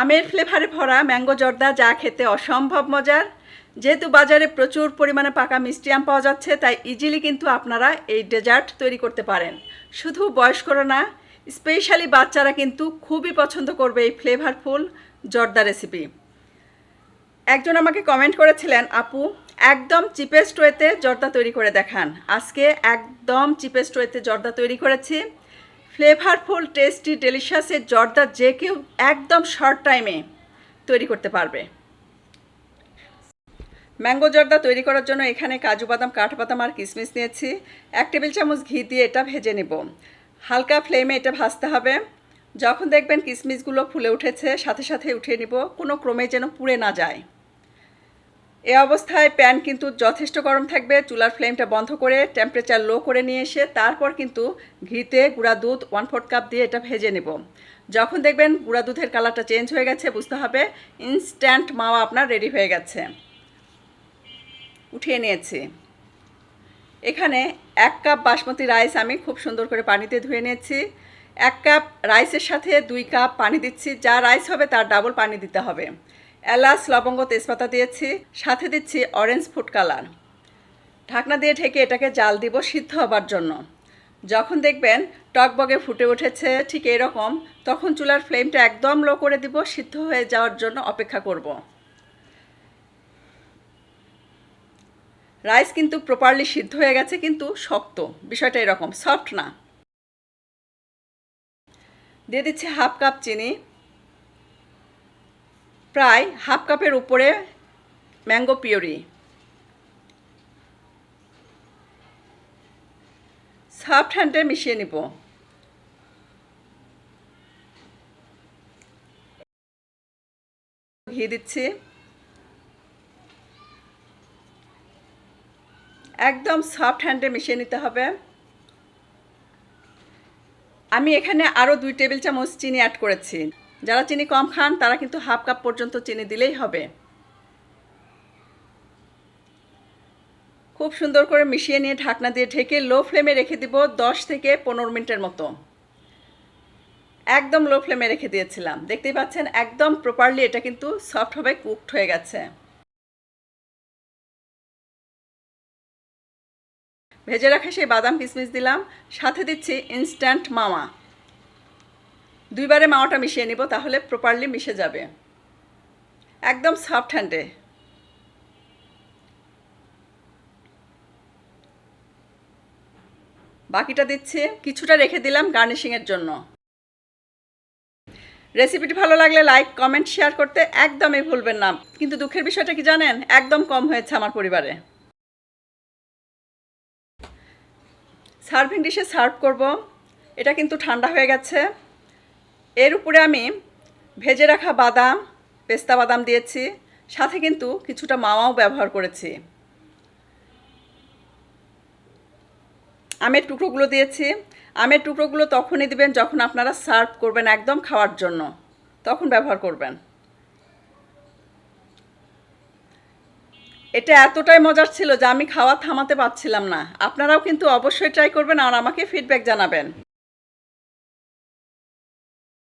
আমের ফ্লেভারে ভরা ম্যাঙ্গো জর্দা যা খেতে অসম্ভব মজার। যেহেতু বাজারে প্রচুর পরিমাণে পাকা মিষ্টি আম পাওয়া যাচ্ছে, তাই ইজিলি কিন্তু আপনারা এই ডেজার্ট তৈরি করতে পারেন। শুধু বয়স্করা না, স্পেশালি বাচ্চারা কিন্তু খুবই পছন্দ করবে এই ফ্লেভারফুল জর্দা রেসিপি। একজন আমাকে কমেন্ট করেছিলেন, আপু একদম চিপেস্ট ওয়েতে জর্দা তৈরি করে দেখান। আজকে একদম চিপেস্ট ওয়েতে জর্দা তৈরি করেছি। ফ্লেভারফুল টেস্টি ডেলিশিয়াসের জর্দা যে কেউ একদম শর্ট টাইমে তৈরি করতে পারবে। ম্যাঙ্গো জর্দা তৈরি করার জন্য এখানে কাজু বাদাম, কাঠবাদাম আর কিশমিশ নিয়েছি। 1 টেবিল চামচ ঘি দিয়ে এটা ভেজে নেব। হালকা ফ্লেমে এটা ভাজতে হবে। যখন দেখবেন কিশমিশগুলো ফুলে উঠেছে, সাথে সাথে উঠিয়ে নিব, কোনো ক্রমে যেন পুড়ে না যায়। এ অবস্থায় প্যান কিন্তু যথেষ্ট গরম থাকবে। চুলার ফ্লেমটা বন্ধ করে টেম্পারেচার লো করে নিয়ে এসে তারপর কিন্তু ঘিতে গুঁড়া দুধ 1/4 কাপ দিয়ে এটা ভেজে নেব। যখন দেখবেন গুঁড়া দুধের কালারটা চেঞ্জ হয়ে গেছে, বুঝতে হবে ইনস্ট্যান্ট মাওয়া আপনার রেডি হয়ে গেছে। উঠিয়ে নিয়েছি। এখানে 1 কাপ বাসমতি রাইস আমি খুব সুন্দর করে পানিতে ধুয়ে নিয়েছি। 1 কাপ রাইসের সাথে 2 কাপ পানি দিচ্ছি। যা রাইস হবে তার ডাবল পানি দিতে হবে। এলাচ, লবঙ্গ, তেজপাতা দিয়েছি, সাথে দিচ্ছি অরেঞ্জ ফুড কালার। ঢাকনা দিয়ে ঢেকে এটাকে জাল দিব সিদ্ধ হবার জন্য। যখন দেখবেন টকবগে ফুটে উঠেছে ঠিক এরকম, তখন চুলার ফ্লেমটা একদম লো করে দিব, সিদ্ধ হয়ে যাওয়ার জন্য অপেক্ষা করব। রাইস কিন্তু প্রপারলি সিদ্ধ হয়ে গেছে, কিন্তু শক্ত, বিষয়টা এরকম, সফট না। দিয়ে দিচ্ছি 1/2 কাপ চিনি, প্রায় 1/2 কাপের উপরে ম্যাঙ্গো পিউরি। সফট হ্যান্ডে মিশিয়ে নিব। ঘি দিচ্ছি। একদম সফট হ্যান্ডে মিশিয়ে নিতে হবে। আমি এখানে আরও 2 টেবিল চামচ চিনি অ্যাড করেছি। যারা চিনি কম খান তারা কিন্তু 1/2 কাপ পর্যন্ত চিনি দিলেই হবে। খুব সুন্দর করে মিশিয়ে নিয়ে ঢাকনা দিয়ে ঢেকে লো ফ্লেমে রেখে দিব 10 থেকে 15 মিনিটের মতো। একদম লো ফ্লেমে রেখে দিয়েছিলাম। দেখতেই পাচ্ছেন একদম প্রপারলি এটা কিন্তু সফটভাবে কুকড হয়ে গেছে। ভেজে রাখা সেই বাদাম কিশমিশ দিলাম, সাথে দিচ্ছি ইনস্ট্যান্ট মাওয়া। 2 বারে মাওয়াটা মিশিয়ে নিব, তাহলে প্রপারলি মিশে যাবে একদম সফট হ্যান্ডে। বাকিটা দিচ্ছি, কিছুটা রেখে দিলাম গার্নিশিংয়ের জন্য। রেসিপিটি ভালো লাগলে লাইক, কমেন্ট, শেয়ার করতে একদমই ভুলবেন না। কিন্তু দুঃখের বিষয়টা কি জানেন, একদম কম হয়েছে আমার পরিবারে। সার্ভিং ডিশে সার্ভ করব। এটা কিন্তু ঠান্ডা হয়ে গেছে। এর উপরে আমি ভেজে রাখা বাদাম, পেস্তা বাদাম দিয়েছি, সাথে কিন্তু কিছুটা মাওয়াও ব্যবহার করেছি। আমের টুকরোগুলো দিয়েছি। আমের টুকরোগুলো তখনই দিবেন যখন আপনারা সার্ভ করবেন, একদম খাওয়ার জন্য, তখন ব্যবহার করবেন। এটা এতটাই মজার ছিল যে আমি খাওয়া থামাতে পারছিলাম না। আপনারাও কিন্তু অবশ্যই ট্রাই করবেন আর আমাকে ফিডব্যাক জানাবেন।